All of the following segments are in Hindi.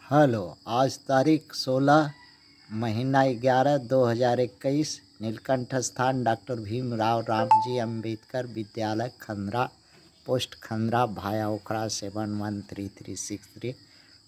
हेलो, आज तारीख 16 महीना 11 2021 नीलकंठ स्थान डॉक्टर भीमराव रामजी अंबेडकर विद्यालय खंद्रा पोस्ट खंद्रा भाया ओखड़ा 713363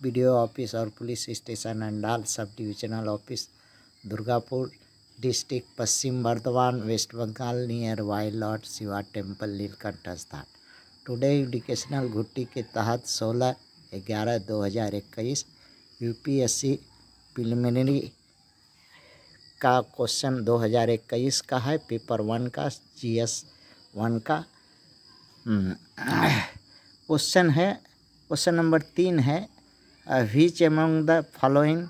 बीडीओ ऑफिस और police station Andal sub divisional office Durgapur district Paschim Bardhaman west Bengal near wild lord Shiva temple Nilkanth स्थान। टुडे एजुकेशनल घुट्टी के तहत 16/11/2021 यूपीएससी प्रिलिमिनरी का क्वेश्चन 2021 का है, पेपर 1 का जीएस 1 का क्वेश्चन है। क्वेश्चन नंबर 3 है, which among the following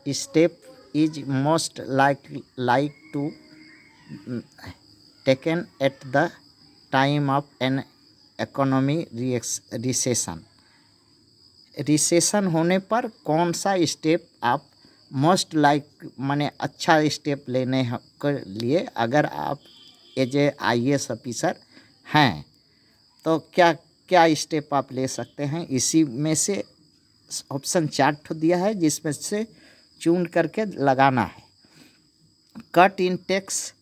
step is most like to taken at the time of an economy recession होने पर कौन सा स्टेप आप मोस्ट लाइक माने अच्छा स्टेप लेने के लिए अगर आप एज ए IAS ऑफिसर हैं तो क्या क्या स्टेप आप ले सकते हैं। इसी में से ऑप्शन 4 ठो दिया है जिसमें से चुन करके लगाना है। कट इन टैक्स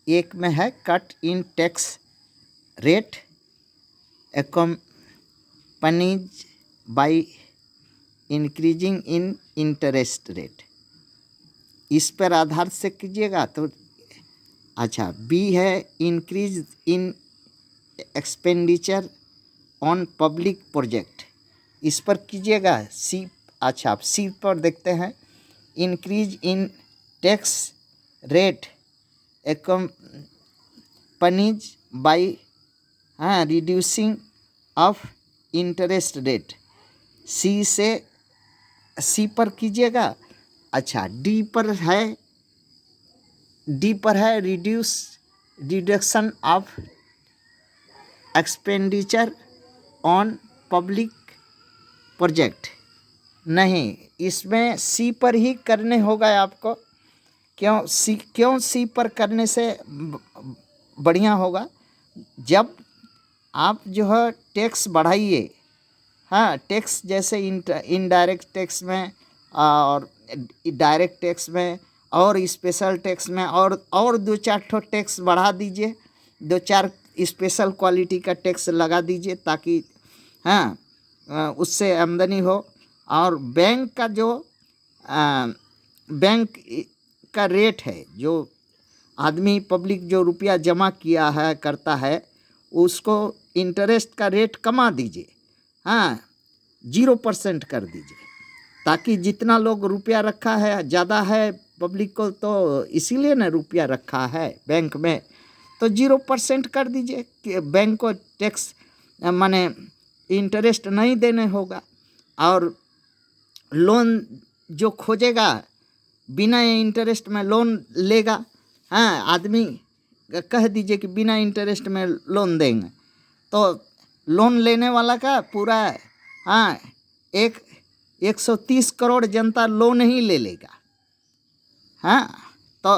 एक में है, cut in tax rate accompanied by increasing in interest rate, इस पर आधार से कीजिएगा तो अच्छा। बी है, increase in expenditure on public project, इस पर कीजिएगा। सी अच्छा, आप सी पर देखते हैं, increase in tax rate accompanied by reducing of interest rate, C से सी पर कीजिएगा। अच्छा, डी पर है reduction of expenditure on public project, नहीं, इसमें सी पर ही करने होगा आपको। क्यों सी पर करने से बढ़िया होगा, जब आप जो है टैक्स बढ़ाइए, हाँ, टैक्स जैसे इनडायरेक्ट टैक्स में और डायरेक्ट टैक्स में और स्पेशल टैक्स में और 2-4 ठो टैक्स बढ़ा दीजिए, 2-4 स्पेशल क्वालिटी का टैक्स लगा दीजिए ताकि हाँ उससे आमदनी हो। और बैंक का जो बैंक का रेट है, जो आदमी पब्लिक जो रुपया जमा किया है करता है, उसको इंटरेस्ट का रेट कमा दीजिए, हाँ 0% कर दीजिए, ताकि जितना लोग रुपया रखा है ज़्यादा है पब्लिक को, तो इसीलिए ना रुपया रखा है बैंक में, तो 0% कर दीजिए कि बैंक को टैक्स माने इंटरेस्ट नहीं देने होगा। और लोन जो खोजेगा बिना इंटरेस्ट में लोन लेगा, हाँ, आदमी कह दीजिए कि बिना इंटरेस्ट में लोन देंगे, तो लोन लेने वाला का पूरा हाँ 130 करोड़ जनता लोन ही ले लेगा, हाँ। तो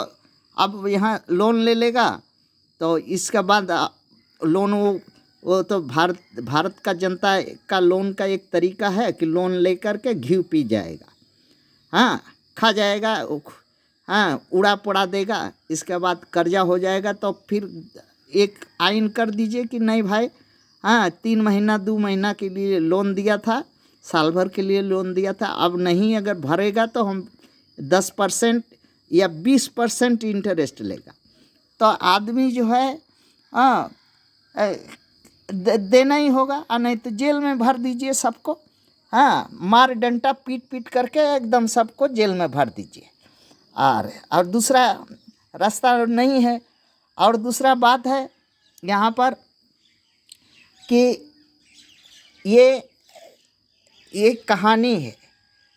अब यहाँ लोन ले लेगा तो इसके बाद लोन वो तो भारत का जनता का लोन का एक तरीका है कि लोन लेकर के घी पी जाएगा, हाँ, खा जाएगा, हाँ, उड़ा पड़ा देगा, इसके बाद कर्जा हो जाएगा। तो फिर एक आइन कर दीजिए कि नहीं भाई, हाँ 3 महीना 2 महीना के लिए लोन दिया था, साल भर के लिए लोन दिया था, अब नहीं अगर भरेगा तो हम 10% या 20% इंटरेस्ट लेगा। तो आदमी जो है हाँ देना ही होगा, और नहीं तो जेल में भर दीजिए सबको, हाँ, मार डंटा पीट करके एकदम सबको जेल में भर दीजिए। और दूसरा रास्ता नहीं है। और दूसरा बात है यहाँ पर कि ये कहानी है,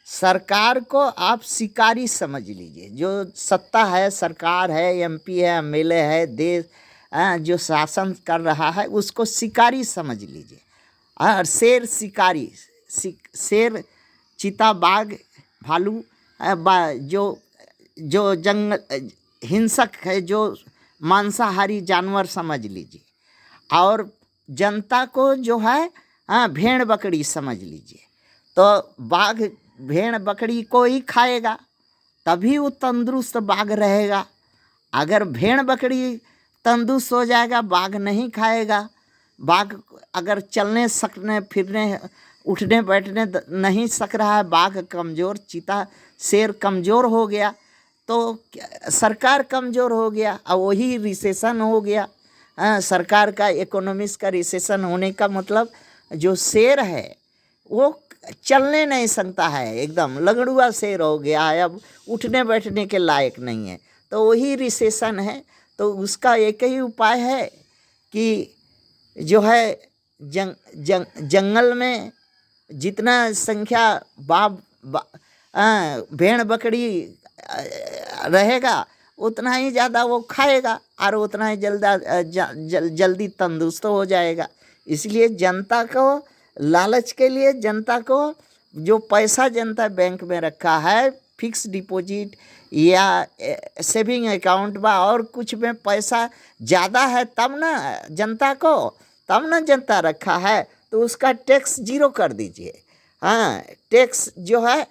सरकार को आप शिकारी समझ लीजिए। जो सत्ता है, सरकार है, MP है, MLA है, देश जो शासन कर रहा है उसको शिकारी समझ लीजिए। और शेर शिकारी, शेर चीता बाघ भालू जो जंगल हिंसक है, जो मांसाहारी जानवर समझ लीजिए। और जनता को जो है हाँ भेड़ बकरी समझ लीजिए। तो बाघ भेड़ बकरी को ही खाएगा तभी वो तंदुरुस्त बाघ रहेगा। अगर भेड़ बकरी तंदुरुस्त हो जाएगा, बाघ नहीं खाएगा, बाघ अगर चलने सकने फिरने उठने बैठने नहीं सक रहा है, बाघ कमज़ोर, चीता शेर कमज़ोर हो गया तो सरकार कमज़ोर हो गया और वही रिसेशन हो गया। सरकार का इकोनॉमिक्स का रिसेशन होने का मतलब जो शेर है वो चलने नहीं सकता है, एकदम लगड़ुआ शेर हो गया है, अब उठने बैठने के लायक नहीं है, तो वही रिसेशन है। तो उसका एक ही उपाय है कि जो है जंगल में जितना संख्या भेड़ बकरी रहेगा उतना ही ज़्यादा वो खाएगा और उतना ही जल्दी तंदुरुस्त हो जाएगा। इसलिए जनता को लालच के लिए जनता को जो पैसा जनता बैंक में रखा है फिक्स डिपॉजिट या सेविंग अकाउंट में और कुछ में पैसा ज़्यादा है तब ना जनता को, तब ना जनता रखा है, तो उसका टैक्स जीरो कर दीजिए। हाँ, टैक्स जो है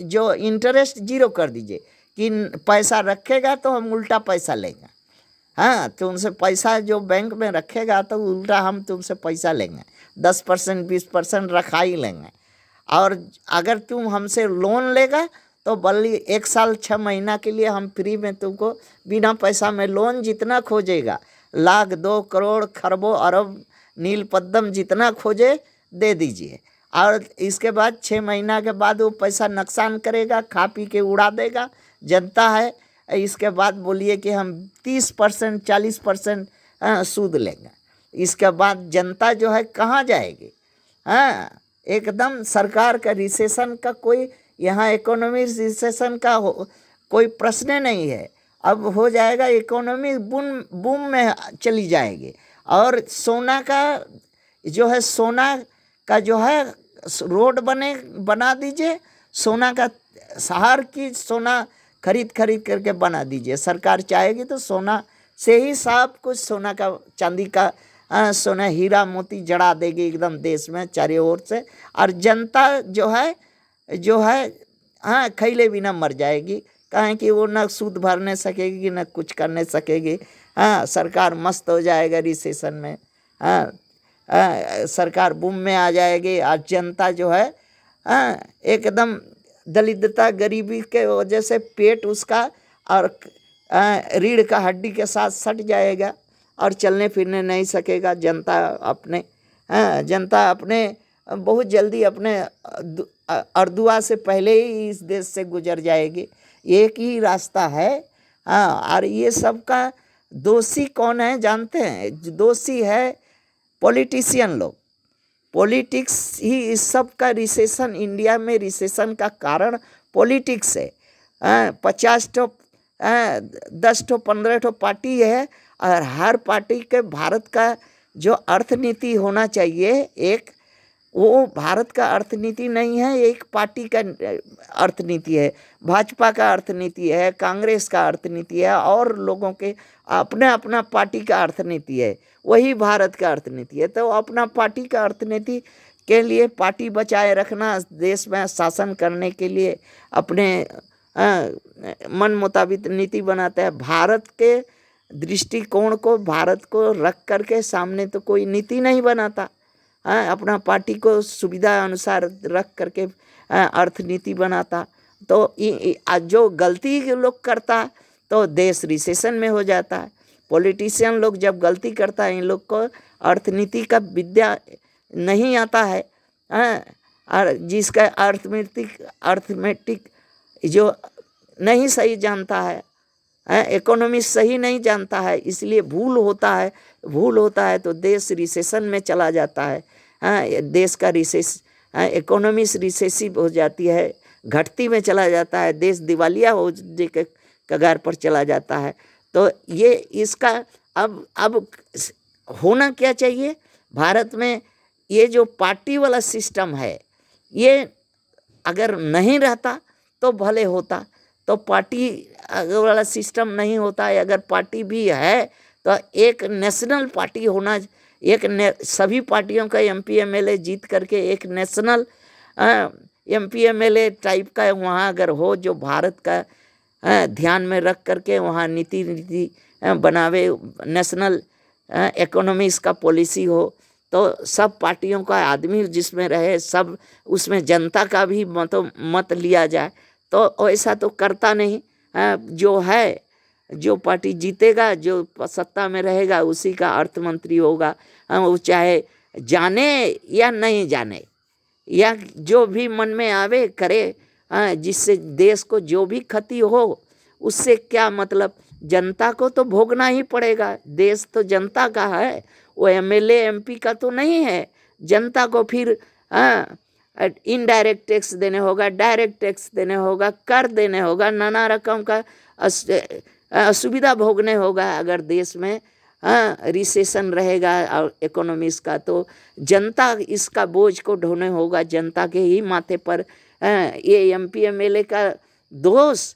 जो इंटरेस्ट जीरो कर दीजिए कि पैसा रखेगा तो हम उल्टा पैसा लेंगे। हाँ, तुमसे पैसा जो बैंक में रखेगा तो उल्टा हम तुमसे पैसा लेंगे, 10% 20% रखा ही लेंगे। और अगर तुम हमसे लोन लेगा तो बल्कि 1 साल 6 महीना के लिए हम फ्री में तुमको बिना पैसा में लोन जितना खोजेगा, लाख 2 करोड़ खरबों अरब नील पद्म जितना खोजे दे दीजिए। और इसके बाद 6 महीना के बाद वो पैसा नुकसान करेगा, खा पी के उड़ा देगा, जनता है। इसके बाद बोलिए कि हम 30% 40% सूद लेंगे, इसके बाद जनता जो है कहाँ जाएगी? हाँ, एकदम सरकार का रिसेशन का कोई यहाँ इकोनॉमिक रिसेशन का कोई प्रश्न नहीं है। अब हो जाएगा इकोनॉमी बूम में चली जाएगी। और सोना का जो है, सोना का जो है रोड बना दीजिए, सोना का शहर की सोना खरीद करके बना दीजिए। सरकार चाहेगी तो सोना से ही सब कुछ, सोना का चांदी का सोना हीरा मोती जड़ा देगी एकदम देश में चारों ओर से। और जनता जो है हाँ खैले बिना मर जाएगी, कहें कि वो न सूद भरने सकेगी न कुछ करने सकेगी। हाँ, सरकार मस्त हो जाएगा रिसेशन में। हाँ, सरकार बूम में आ जाएगी और जनता जो है एकदम दरिद्रता गरीबी के वजह से पेट उसका और रीढ़ का हड्डी के साथ सट जाएगा और चलने फिरने नहीं सकेगा। जनता अपने बहुत जल्दी अपने अर्दुआ से पहले ही इस देश से गुजर जाएगी। एक ही रास्ता है। हाँ, और ये सब का दोषी कौन है जानते हैं? दोषी है पॉलिटिशियन लोग। पॉलिटिक्स ही इस सब का रिसेशन, इंडिया में रिसेशन का कारण पॉलिटिक्स है। 50 ठो 10 ठो 15 ठो पार्टी है और हर पार्टी के भारत का जो अर्थनीति होना चाहिए एक, वो भारत का अर्थनीति नहीं है, एक पार्टी का अर्थनीति है। भाजपा का अर्थनीति है, कांग्रेस का अर्थनीति है और लोगों के अपना पार्टी का अर्थनीति है, वही भारत का अर्थनीति है। तो अपना पार्टी का अर्थनीति के लिए पार्टी बचाए रखना, देश में शासन करने के लिए अपने मन मुताबिक नीति बनाता है। भारत के दृष्टिकोण को, भारत को रख करके सामने तो कोई नीति नहीं बनाता। अपना पार्टी को सुविधा अनुसार रख करके अर्थनीति बनाता। तो जो गलती लोग करता तो देश रिसेशन में हो जाता है। पॉलिटिशियन लोग जब गलती करता है, इन लोग को अर्थनीति का विद्या नहीं आता है। और जिसका अर्थमेटिक जो नहीं सही जानता है, इकोनॉमी सही नहीं जानता है, इसलिए भूल होता है तो देश रिसेशन में चला जाता है। देश का इकोनॉमी रिसेसिव हो जाती है, घटती में चला जाता है, देश दिवालिया हो के कगार पर चला जाता है। तो ये इसका अब होना क्या चाहिए भारत में? ये जो पार्टी वाला सिस्टम है, ये अगर नहीं रहता तो भले होता। तो पार्टी वाला सिस्टम नहीं होता है, अगर पार्टी भी है तो एक नेशनल पार्टी होना, सभी पार्टियों का MP MLA जीत करके एक नेशनल MP MLA टाइप का वहाँ अगर हो, जो भारत का ध्यान में रख करके वहाँ नीति बनावे, नेशनल इकोनॉमिक्स का पॉलिसी हो, तो सब पार्टियों का आदमी जिसमें रहे, सब उसमें जनता का भी मत लिया जाए। तो ऐसा तो करता नहीं। जो है, जो पार्टी जीतेगा, जो सत्ता में रहेगा, उसी का अर्थ मंत्री होगा। वो चाहे जाने या नहीं जाने, या जो भी मन में आवे करे, जिससे देश को जो भी क्षति हो, उससे क्या मतलब, जनता को तो भोगना ही पड़ेगा। देश तो जनता का है, वो MLA MP का तो नहीं है। जनता को फिर इनडायरेक्ट टैक्स देने होगा, डायरेक्ट टैक्स देने होगा, कर देने होगा, नाना रकम का असुविधा भोगने होगा। अगर देश में रिसेशन रहेगा और इकोनॉमिक्स का, तो जनता इसका बोझ को ढोने होगा, जनता के ही माथे पर। ये MP MLA का दोष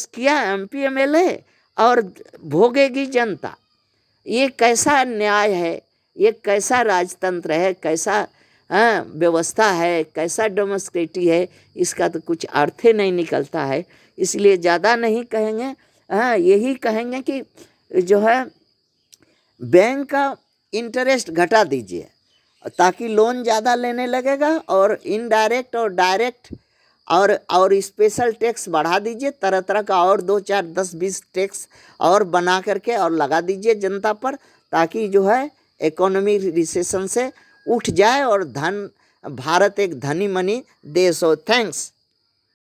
किया MP MLA, और भोगेगी जनता। ये कैसा न्याय है, ये कैसा राजतंत्र है, कैसा व्यवस्था है, कैसा डेमोक्रेसी है, इसका तो कुछ अर्थ ही नहीं निकलता है। इसलिए ज़्यादा नहीं कहेंगे, यही कहेंगे कि जो है बैंक का इंटरेस्ट घटा दीजिए, ताकि लोन ज़्यादा लेने लगेगा, और इनडायरेक्ट और डायरेक्ट और स्पेशल टैक्स बढ़ा दीजिए, तरह तरह का, और 2 4 10 20 टैक्स और बना करके और लगा दीजिए जनता पर, ताकि जो है इकोनॉमी रिसेशन से उठ जाए और भारत एक धनी मनी देश हो। थैंक्स।